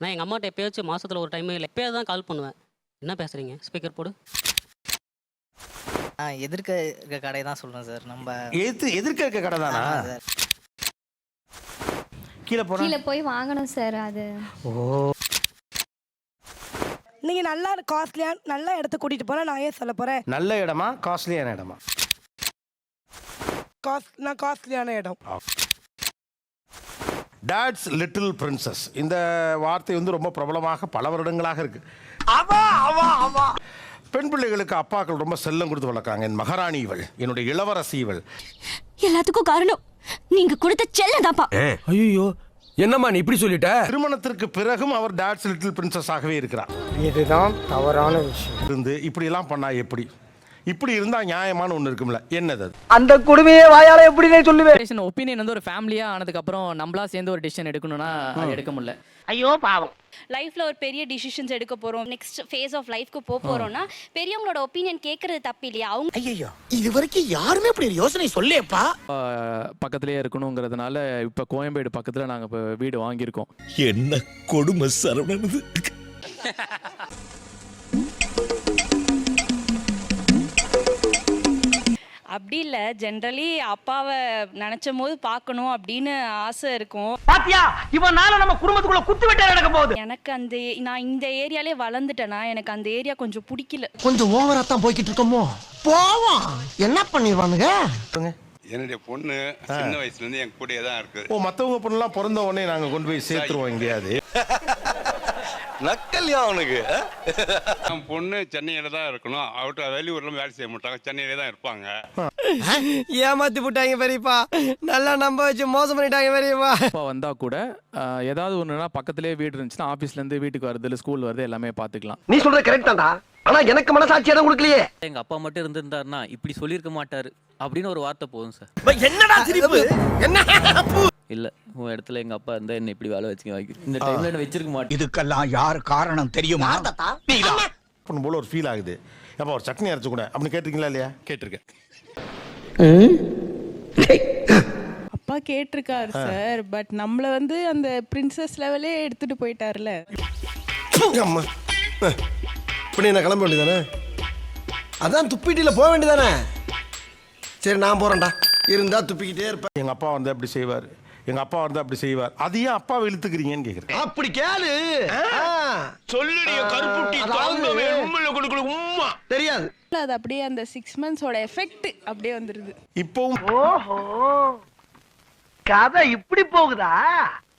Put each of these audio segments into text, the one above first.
நான் எங்கள் அம்மாட்ட எப்பயாச்சும் மாதத்தில் ஒரு டைம் இல்லை எப்பயாவது தான் கால் பண்ணுவேன். என்ன பேசுகிறீங்க? ஸ்பீக்கர் போடு. எதிர்க்க இருக்க கடை தான் சொல்கிறேன் சார். நம்ம எதிர்க்க இருக்க கடை தானா சார் கீழே போய் வாங்கணும் சார். அது நீங்க நல்லா காஸ்ட்லியா நல்ல இடத்துக்கு கூட்டிட்டு போனா நான் ஏன் சொல்ல போறேன். நல்ல இடமா காஸ்ட்லியான இடமா? நான் காஸ்ட்லியான இடம். டாட்ஸ் லிட்டில் பிரின்சஸ் இந்த வார்த்தை வந்து ரொம்ப பிரபலமாக பல வருடங்களாக இருக்கு. பெண் பிள்ளைகளுக்கு அப்பாக்கள் ரொம்ப செல்லம் கொடுத்து வளர்க்காங்க. என் மகாராணி இவள், என்னுடைய இளவரசி இவள். எல்லாத்துக்கும் காரணம் நீங்க கொடுத்த செல்லதாப்பா. ஐயோ என்னம்மா நீ இப்படி சொல்லிட்ட? திருமணத்திற்கு பிறகும் அவர் டாட்ஸ் லிட்டில் பிரின்சஸ் ஆகவே இருக்கிறார். இதுதான் தவறான விஷயம். இருந்து இப்படி எல்லாம் பண்ணா எப்படி? இப்படி இருந்தா நியாயமான ஒண்ணு இருக்கும்ல, என்னது அது? அந்த கொடுமையை வாயால எப்படி சொல்லுவேன். ஒப்பீனியன் வந்து ஒரு ஃபேமிலியா ஆனதுக்கு அப்புறம் நம்மளா சேர்ந்து ஒரு டிசிஷன் எடுக்கணும்னா எடுக்க முடியல. ஐயோ பாவம். லைஃப்ல ஒரு பெரிய டிசிஷன்ஸ் எடுக்க போறோம், நெக்ஸ்ட் ஃபேஸ் ஆஃப் லைஃப்க்கு போறோம்னா பெரியவங்களோட ஒப்பீனியன் கேட்கறது தப்பு இல்லையா? அவங்க ஐயோ இது வரைக்கும் யாருமே இப்படி யோசனை சொல்லேப்பா. பக்கத்துலயே இருக்கணுங்கிறதுனால இப்ப கோயம்பேடு பக்கத்துல நாங்க இப்ப வீடு வாங்கியிருக்கோம். என்ன கொடுமை சரவணது. அப்படி இல்லை, ஜென்ரலி அப்பாவை நினைச்சும் போது பார்க்கணும் அப்படின்னு ஆசை இருக்கும். பாத்தியா இவனால நம்ம குடும்பத்துக்குள்ள குத்து வெட்ட நடக்க போகுது. எனக்கு நான் இந்த ஏரியாலே வளர்ந்துட்டேனா, எனக்கு அந்த ஏரியா கொஞ்சம் பிடிக்கல. கொஞ்சம் ஓவரா தான் போய்கிட்டு இருக்கோமோ. போவோம் என்ன பண்ணிடுவானுங்க. என்னுடைய பொண்ணு சின்ன வயசுல இருந்து என் கூடயே தான் இருக்கு. மத்தவங்க பொண்ணுலாம் பிறந்த உடனே நாங்க கொண்டு போய் சேர்த்துருவோம் எங்கேயாவது. நக்கல்யா அவனுக்கு. என் பொண்ணு சென்னையில தான் இருக்கணும், அவட்ட வெளியூர்ல வேலை செய்ய மாட்டாங்க, சென்னையில தான் இருப்பாங்க. ஏமாத்தி போட்டாங்க பெரியப்பா, நல்லா நம்ப வச்சு மோசம் பண்ணிட்டாங்க பெரியப்பா. அப்பா வந்தா கூட ஏதாவது ஒண்ணுனா பக்கத்துலயே வீடு இருந்துச்சுன்னா ஆபீஸ்ல இருந்து வீட்டுக்கு வரது ஸ்கூல் வருது எல்லாமே பாத்துக்கலாம். நீ சொல்றது கரெக்ட் தான்டா, ஆனா எனக்கு மனசாட்சி இடம் கொடுக்கலையே. எங்க அப்பா மட்டும் இருந்திருந்தாருன்னா இப்படி சொல்லியிருக்க மாட்டாரு அப்படின்னு ஒரு வார்த்தை போதும் சார். என்னடா சிரிப்பு என்ன? இல்ல உன் இடத்துல எங்க அப்பா இருந்தா என்ன இப்படி வேலை வச்சுக்க இந்த டைம்ல என்ன வச்சிருக்க மாட்டேன். இதுக்கெல்லாம் யார் காரணம் தெரியுமா? போல ஒரு ஃபீல் ஆகுது. அப்ப ஒரு சட்னி அரைச்சு கூட அப்படின்னு கேட்டிருக்கீங்களா இல்லையா? கேட்டிருக்கேன். அப்பா கேட்டிருக்காரு சார், பட் நம்மள வந்து அந்த பிரின்சஸ் லெவலே எடுத்துட்டு போயிட்டார்ல. அம்மா இப்படி என்ன கிளம்ப வேண்டியதானே? அதான் துப்பிட்டில போக வேண்டியதானே? சரி நான் போறேன்டா, இருந்தா துப்பிக்கிட்டே இருப்பேன். எங்க அப்பா வந்து அப்படி செய்வார், எங்க அப்பா வந்து அப்படி செய்வார். அது ஏன் அப்பா இழுத்துக்கிறீங்கன்னு கேக்குறேன். அப்படி கேளு. சொல்லுடிய கருப்புட்டி தாங்கவே உண்மையில கொடுக்கல உம்மா தெரியாது. அது அப்படியே அந்த 6 monthsோட எஃபெக்ட் அப்படியே வந்துருது. இப்பவும் ஓஹோ கதை இப்படி போகுதா?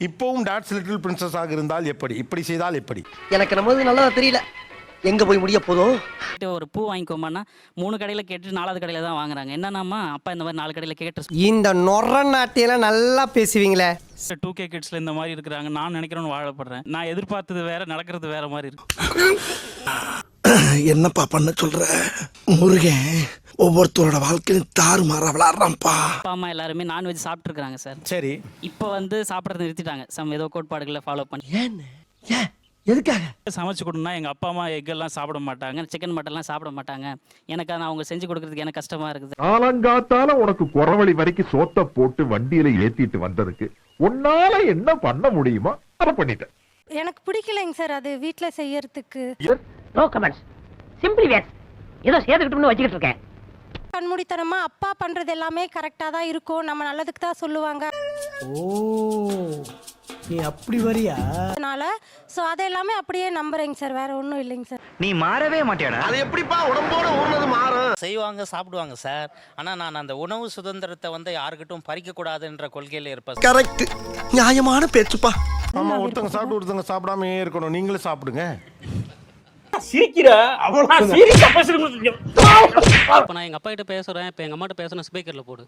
இப்பவும் டாட்ஸ் லிட்டில் பிரின்சஸ் ஆக இருந்தால் எப்படி, இப்படி செய்தால் எப்படி? எனக்கு நம்ம நல்லதா தெரியல, எங்க போய் முடிய போதும். ஒரு பூ வாங்கிக்கோமான்னா 3 கடையில் கேட்டு 4வது கடையில் தான் வாங்குறாங்க. என்னன்னா அப்பா இந்த மாதிரி 4 கடையில் கேட்டு இந்த நொற நாட்டியெல்லாம் நல்லா பேசுவீங்களே. 2K கிட்ஸில் இந்த மாதிரி இருக்கிறாங்க. நான் நினைக்கிறேன்னு வாழப்படுறேன். நான் எதிர்பார்த்தது வேற, நடக்கிறது வேற மாதிரி இருக்கு. என்னப்பா பண்ண சொல்ற முருகன்? ஒவ்வொருத்தரோட வாழ்க்கையும் தாறுமாறா விளையாடுறான்ப்பா. அப்பா அம்மா எல்லாருமே நான்வெஜ் சாப்பிட்ருக்காங்க சார். சரி, இப்போ வந்து சாப்பிட்றது நிறுத்திட்டாங்க. ஏதோ கோட்பாடுகளை ஃபாலோ பண்ணி. ஏன் எதுக்காக? சமைச்சு கொடுனா எங்கள் அப்பா அம்மா எக்கெல்லாம் சாப்பிட மாட்டாங்க, சிக்கன் மட்டன்லாம் சாப்பிட மாட்டாங்க. எனக்கு அதை அவங்க செஞ்சு கொடுக்கறதுக்கு எனக்கு கஷ்டமா இருக்குது. காலங்காத்தால உனக்கு குறவழி வரைக்கும் சோத்த போட்டு வண்டியில ஏத்திட்டு வந்ததுக்கு உன்னால என்ன பண்ண முடியுமோ அதை பண்ணிட்டேன். எனக்கு பிடிக்கலைங்க சார் அது வீட்டில் செய்யறதுக்கு. நோ கமெண்ட்ஸ், சிம்பிளி வேட்ஸ். ஏதோ சேர்த்துக்கிட்டோம்னு வச்சுக்கிட்டு இருக்கேன். கண்மூடித்தனமா அப்பா பண்றது எல்லாமே கரெக்டா தான் இருக்கும், நம்ம நல்லதுக்கு தான் சொல்லுவாங்க. ஓ நீ அப்படி வரியா? அதனால சோ அதை எல்லாமே அப்படியே நம்புறேங்க சார், வேற ஒன்றும் இல்லைங்க சார். நீ மாறவே மாட்டியாடா? அது எப்படிப்பா உடம்போட ஊர்னது மாறும்? செய்வாங்க, சாப்பிடுவாங்க சார். ஆனா நான் அந்த உணவு சுதந்திரத்தை வந்து யாருக்கிட்டும் பறிக்க கூடாதுன்ற கொள்கையில இருப்பேன். கரெக்ட், நியாயமான பேச்சுப்பா. ஆமா, ஒருத்தங்க சாப்பிட்டு ஒருத்தங்க சாப்பிடாம இருக்கணும். நீங்களும் சாப்பிடுங்க. இப்போ நான் எங்கள் அப்பா கிட்ட பேசுகிறேன், இப்போ எங்கள் அம்மாட்ட பேசுகிறேன், ஸ்பீக்கரில் போடு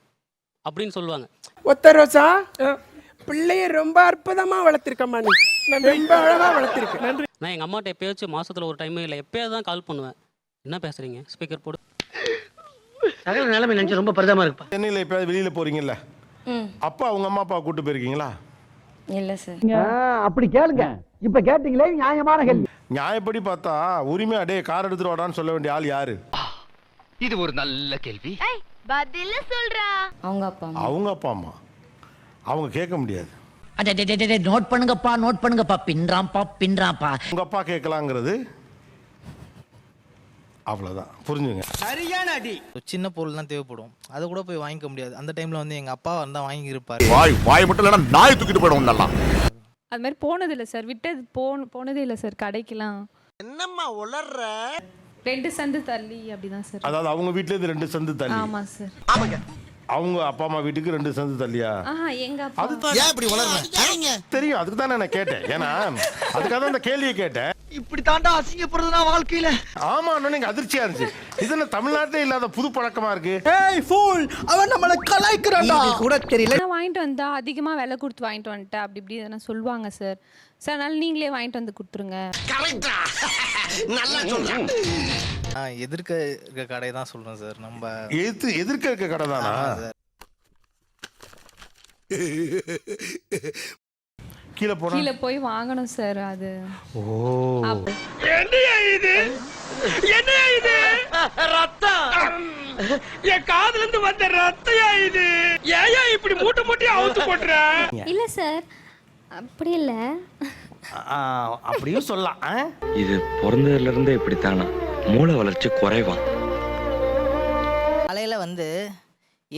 அப்படின்னு சொல்லுவாங்க. ஒத்த ரோசா பிள்ளைய ரொம்ப அற்புதமா வளர்த்திருக்கம்மா, நீ ரொம்ப அழகா வளர்த்திருக்க. நன்றி. நான் எங்கள் அம்மாட்ட எப்பயாச்சும் மாதத்தில் ஒரு டைம் இல்லை எப்பயாவது தான் கால் பண்ணுவேன். என்ன பேசுகிறீங்க? ஸ்பீக்கர் போடு. சகல நிலைமை நினைச்சு ரொம்ப பரிதமா இருக்குப்பா. சென்னையில் எப்பயாவது வெளியில போறீங்கல்ல, அப்பா அவங்க அம்மா அப்பா கூட்டு போயிருக்கீங்களா? இல்லை சார். அப்படி கேளுங்க, இப்ப கேட்டீங்களே நியாயமான கேள்வி. நியாயப்படி பார்த்தா உரிமை அடே கார் எடுத்துட்டு வாடான்னு சொல்ல வேண்டிய ஆள் யாரு? இது ஒரு நல்ல கேள்வி. பதில சொல்றா. அவங்க அப்பா அவங்க அப்பா அம்மா. அவங்க கேட்க முடியாது. நோட் பண்ணுங்கப்பா பின்றாம்பா உங்க அப்பா கேட்கலாங்கிறது அவ்வளவுதான், புரிஞ்சுங்க. சின்ன பொருள் தான் தேவைப்படும், அதை கூட போய் வாங்கிக்க முடியாது. அந்த டைம்ல வந்து எங்க அப்பா வந்தா வாங்கி இருப்பாரு. வாய் மட்டும் இல்லைன்னா நாய் தூக்கிட்டு போயிடும் நல்லா. அது மாதிரி போனது இல்லை சார், விட்டது போனதே இல்லை சார் கடைக்கெல்லாம். என்னம்மா உளர்ற? 2 சந்து தள்ளி அப்படிதான் சார். அதாவது அவங்க வீட்ல இருந்து 2 சந்து தள்ளி. ஆமா சார். ஆமாங்க. அவங்க அப்பா அம்மா வீட்டுக்கு 2 சந்து தள்ளியா? எங்க அப்பா அதுதான் ஏன் இப்படி உளர்ற? தெரியும், அதுக்கு தானே நான் கேட்டேன். ஏன்னா அதுக்காக தான் அந்த கேள்வியை கேட்டேன். இப்படி தாண்டா அசிங்கப்படுறதுனா வாழ்க்கையில. ஆமா, நீங்க அதிர்ச்சியா இருந்துச்சு. இது என்ன தமிழ்நாட்டிலே இல்லாத புது பழக்கமா இருக்கு? ஏய் ஃபூல், அவன் நம்மள கலாய்க்கறான்டா. இது கூட தெரியல. நான் வாங்கிட்டு வந்தா அதிகமா விலை கொடுத்து வாங்கிட்டு வந்துட்டேன் அப்படி இப்படி எதனா சொல்லுவாங்க சார். சார் அதனால நீங்களே வாங்கிட்டு வந்து கொடுத்துருங்க. கரெக்ட்டா? நல்லா சொல்றேன். எதிர்க்க இருக்க கடை தான் சொல்றேன் சார். நம்ம எதிர்க்க இருக்க கடை தானா? கீழே போய் வாங்கணும் சார் அது. ஓ, என்னையா இது ரத்தம், என் காதுல இருந்து வந்த ரத்தையா இது? ஏயா இப்படி மூட்டை மூட்டையா அவுத்து போட்டுற? இல்ல சார், அப்படி இல்ல. அப்படியும் சொல்லலாம். இது பிறந்ததுல இருந்தே இப்படித்தானா? மூளை வளர்ச்சி குறைவான். காலையில வந்து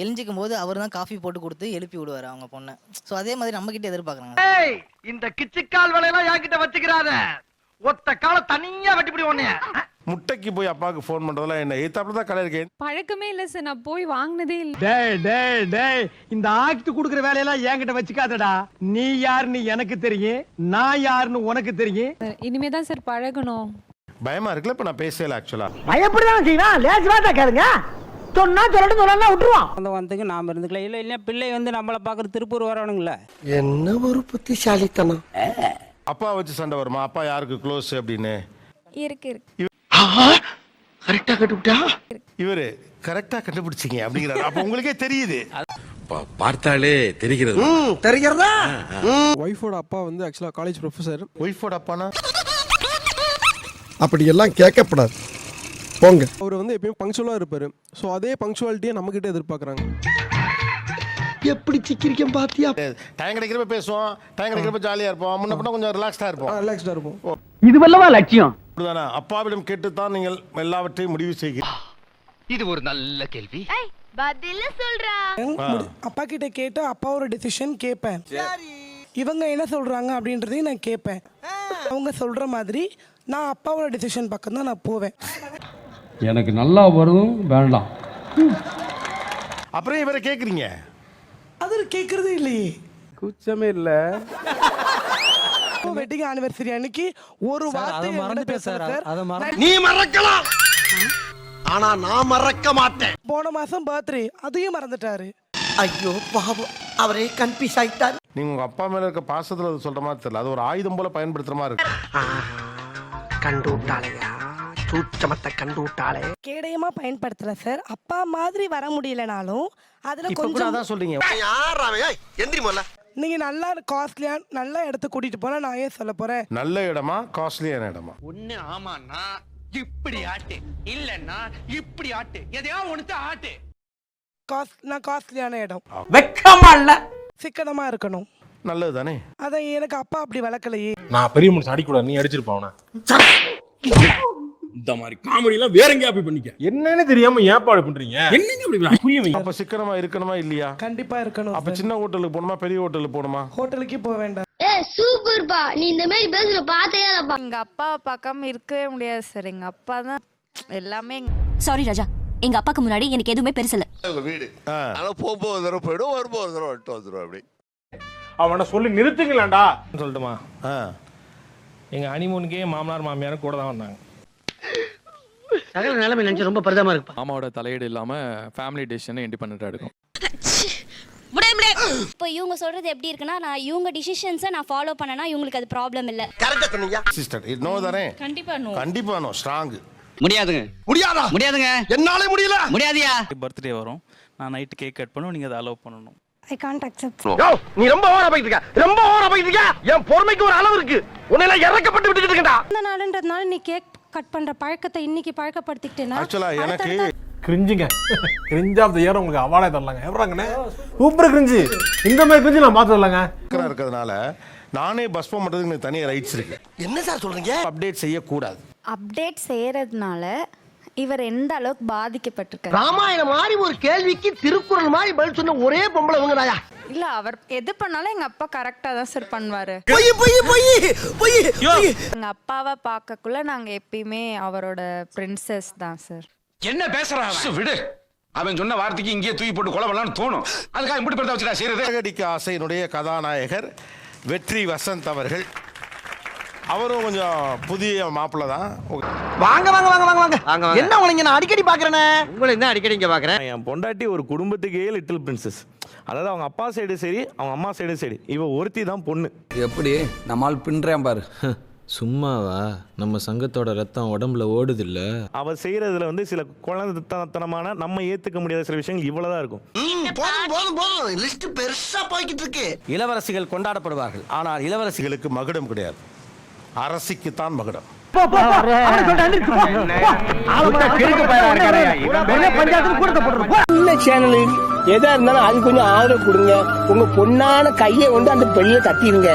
எழுஞ்சிக்கும் போது அவர் தான் காஃபி போட்டு கொடுத்து எழுப்பி விடுவாரு அவங்க பொண்ணை. ஸோ அதே மாதிரி நம்ம கிட்ட எதிர்பார்க்குறாங்க. இந்த கிச்சிக்கால் வேலையெல்லாம் என்கிட்ட வச்சுக்கிறாத. ஒத்த கால தனியா வெட்டிப்பிடி ஒண்ணே. முட்டைக்கு போய் அப்பாவுக்கு ஃபோன் பண்றதெல்லாம் என்ன ஏத்தாப்புல தான் கடை இருக்கேன். பழக்கமே இல்லை சார், நான் போய் வாங்கினதே இல்லை. டேய் இந்த ஆக்ட் குடுக்குற வேலையெல்லாம் என்கிட்ட வச்சுக்காதடா. நீ யாருன்னு எனக்கு தெரியும், நான் யாருன்னு உனக்கு தெரியும். இனிமே தான் சார் பழகணும். பயமா இருக்குல்ல இப்ப நான் பேசல. ஆக்சுவலா பயப்படிதான் செய்யணும். லேசுவாட்டா கேளுங்க. சொன்னா சொல்லட்டும், சொல்லலாம் விட்டுருவோம். அந்த வந்துக்கு நாம இருந்துக்கலாம். இல்ல பிள்ளை வந்து நம்மளை பார்க்குற திருப்பூர் வரணுங்களே. என்ன ஒரு புத்திசாலித்தனம். அப்பா வச்சு சண்டை வருமா? அப்பா யாருக்கு க்ளோஸ் அப்படின்னு? இருக்கு. கரெக்டா கட்டுப்பிட்டா? இவரு கரெக்டா கண்டுபிடிச்சிங்க அப்படிங்கிறாரு. அப்ப உங்களுக்கே தெரியுது. பார்த்தாலே தெரிகிறது. தெரிகிறதா? ஒய்ஃபோட அப்பா வந்து ஆக்சுவலாக காலேஜ் ப்ரொஃபஸர். ஒய்ஃபோட அப்பானா? அப்படி எல்லாம் கேட்கப்படாது, போங்க. அவர் வந்து எப்பயும் பங்க்சுவலாக இருப்பார். ஸோ அதே பங்க்சுவாலிட்டியை நம்மக்கிட்ட எதிர்பார்க்குறாங்க. எப்படி சிக்கிரிக்கம் பாத்தியா? டைம் கிடைக்கிறப்ப பேசுவோம், டைம் கிடைக்கிறப்ப ஜாலியா இருப்போம், முன்ன பின்ன கொஞ்சம் ரிலாக்ஸ்டா இருப்போம். இது வல்லவா லட்சியம். அப்படிதானே? அப்பாவிடம் கேட்டுத்தான் நீங்கள் எல்லாவற்றையும் முடிவு செய்கிறீர்கள். இது ஒரு நல்ல கேள்வி. பதில சொல்றா. அப்பா கிட்ட கேட்டு அப்பாவோட டிசிஷன் கேட்பேன். இவங்க என்ன சொல்றாங்க அப்படின்றதையும் நான் கேட்பேன். அவங்க சொல்ற மாதிரி நான் அப்பாவோட டிசிஷன் பக்கம் தான் நான் போவேன். எனக்கு நல்லா வரும் வேண்டாம். அப்புறம் இவரை கேக்குறீங்க? அது கேட்கறதே இல்லையே. கூச்சமே இல்லை. வெட்டிங் ஆனிவர்சரி அன்னைக்கு ஒரு வார்த்தை மறந்துட்டேன் சார். நீ மறக்கலாம், ஆனா நான் மறக்க மாட்டேன். போன மாசம் பர்த்டே, அதையும் மறந்துட்டாரு. ஐயோ பாவம், அவரே கன்ஃபியூஸ் ஆயிட்டார். நீங்க உங்க அப்பா மேல இருக்க பாசத்துல அது சொல்ற மாதிரி தெரியல. அது ஒரு ஆயுதம் போல பயன்படுத்துற மாதிரி இருக்கு. கண்டு விட்டாளையா, சூச்சமத்தை கண்டு விட்டாளே. கேடயமா பயன்படுத்தல சார். அப்பா மாதிரி வர முடியலனாலும் அதுல கொஞ்சம் அதான் சொல்றீங்க. யாராவே எந்திரி முதல்ல. நீங்க நல்லா காஸ்ட்லியா நல்ல இடத்துக்கு கூட்டிட்டு போனா நான் ஏன் சொல்ல போறேன். நல்ல இடமா காஸ்ட்லியான இடமா? ஒண்ணு ஆமாண்ணா இப்படி ஆட்டு, இல்லன்னா இப்படி ஆட்டு, எதையா ஒண்ணு ஆட்டு. நான் காஸ்ட்லியான இடம், வெக்கமா இல்ல, சிக்கனமா இருக்கணும். நல்லது தானே? அத எனக்கு அப்பா அப்படி வளர்க்கலையே. நான் பெரிய மனுஷன் அடிக்கூடாது, நீ அடிச்சிருப்பாவன. இந்த மாதிரி காமெடி எல்லாம் வேற எங்கேயா போய் பண்ணிக்க. என்னன்னு தெரியாம ஏற்பாடு பண்றீங்க. என்னங்க இப்படி புரியவே? அப்ப சிக்கனமா இருக்கணுமா இல்லையா? கண்டிப்பா இருக்கணும். அப்ப சின்ன ஹோட்டலுக்கு போகணுமா பெரிய ஹோட்டலுக்கு போகணுமா? ஹோட்டலுக்கு போக வேண்டாம். சூப்பர் பா, நீ இந்த மாதிரி பேசுற பாத்தே இல்லப்பா. எங்க அப்பாவை பார்க்காம இருக்கவே முடியாது சார். எங்க அப்பா தான் எல்லாமே. சாரி ராஜா, எங்க அப்பாக்கு முன்னாடி எனக்கு எதுவுமே பெருசல. உங்க வீடு ஆனா போகும்போது ஒரு தடவை போயிடும், வரும்போது ஒரு தடவை வந்துடும். அப்படி அவனை சொல்லி நிறுத்துங்களேன்டா சொல்லட்டுமா? எங்க ஹனிமூனுக்கே மாமனார் மாமியாரும் கூட தான் வந்தாங்க. சகல நிலைமை நினைச்சு ரொம்ப பரிதமா இருக்கு. மாமாவோட தலையீடு இல்லாம ஃபேமிலி டிசிஷனை இண்டிபெண்டன்ட்டா எடுக்கும். இப்போ இவங்க சொல்றது எப்படி இருக்குன்னா, நான் இவங்க டிசிஷன்ஸை நான் ஃபாலோ பண்ணனா இவங்களுக்கு அது ப்ராப்ளம் இல்ல. கரெக்டா சொன்னீங்க சிஸ்டர். நோ தானே? கண்டிப்பா நோ. கண்டிப்பா நோ. ஸ்ட்ராங். முடியாதுங்க. முடியாதா? முடியாதுங்க. என்னாலே முடியல. முடியாதியா? பர்த்டே வரும், நான் நைட்டு கேக் கட் பண்ணுவோம், நீங்கள் அதை அலோவ் பண்ணணும். I can't accept. நீ ரொம்ப ஓவரா போயிட்டு இருக்க, ரொம்ப ஓவரா போயிட்டு இருக்க. என் பொறுமைக்கு ஒரு அளவு இருக்கு. உன்னை எல்லாம் இறக்கப்பட்டு விட்டுட்டு இருக்கேன்டா. அந்த நாளுன்றதுனால நீ கேக் கட் பண்ற பழக்கத்தை இன்னைக்கு பழக்கப்படுத்திக்கிட்டேனா? ஆக்சுவலா எனக்கு கிரிஞ்சுங்க கிரிஞ்ச் ஆஃப் த இயர் உங்களுக்கு அவார்டே தரலாங்க. எப்பறாங்கண்ணே சூப்பர் கிரிஞ்சு, இந்த மாதிரி கிரிஞ்சு நான் பார்த்து வரலாங்க. இருக்கிறதுனால நானே பஸ்பம் பண்ணுறதுக்கு எனக்கு தனியாக ரைட்ஸ் இருக்கு. என்ன சார் சொல்றீங்க? அப்டேட் செய்யக்கூடாது. அப்டேட் செய்யறதுனால இவர் எந்த அளவுக்கு பாதிக்கப்பட்டிருக்காரு? ராமாயணம் மாதிரி ஒரு கேள்விக்கு திருக்குறள் மாதிரி பதில் சொன்ன ஒரே பொம்பளை இவங்க தாயா? இல்ல, அவர் எது பண்ணாலும் எங்க அப்பா கரெக்டா தான் சார் பண்ணுவாரு. பொய் பொய் பொய் பொய். எங்க அப்பாவை பார்க்கக்குள்ள நாங்க எப்பயுமே அவரோட பிரின்சஸ் தான் சார். என்ன பேசுறான் விடு. அவன் சொன்ன வார்த்தைக்கு இங்கேயே தூக்கி போட்டு கொலை பண்ணலாம்னு தோணும். அதுக்காக இப்படி பண்ண வச்சுடா செய்யறது. அகடிக்க ஆசையினுடைய கதாநாயகர் வெற்றி வசந்த் அவர்கள். அவரும் கொஞ்சம் புதிய மாப்பிள்ள தான். வாங்க வாங்க வாங்க வாங்க வாங்க. என்ன உங்களை நான் அடிக்கடி பாக்குறேனே? உங்களை என்ன அடிக்கடி இங்கே பார்க்குறேன். என் பொண்டாட்டி ஒரு குடும்பத்துக்கே லிட்டில் பிரின்சஸ். அதாவது அவங்க அப்பா சைடு சரி, அவங்க அம்மா சைடு சரி, இவ ஒருத்தி தான் பொண்ணு. எப்படி நம்மால் பின்றேன் பாரு. சும்மாவா? நம்ம சங்கத்தோட ரத்தம் உடம்புல ஓடுது இல்ல. அவ செய்யறதுல வந்து சில குழந்தைத்தனமான நம்ம ஏத்துக்க முடியாத சில விஷயங்கள் இவ்வளவுதான் இருக்கும். போதும் போதும் போதும், லிஸ்ட் பெருசா போய்கிட்டு இருக்கு. இளவரசிகள் கொண்டாடப்படுவார்கள், ஆனால் இளவரசிகளுக்கு மகுடம் கிடையாது. அரசிக்குத்தான் மகுடம். சேனல் எதா இருந்தாலும் அது கொஞ்சம் ஆதரவு கொடுங்க. உங்க பொண்ணான கையை கொண்டு அந்த பெண்ணில தட்டிடுங்க.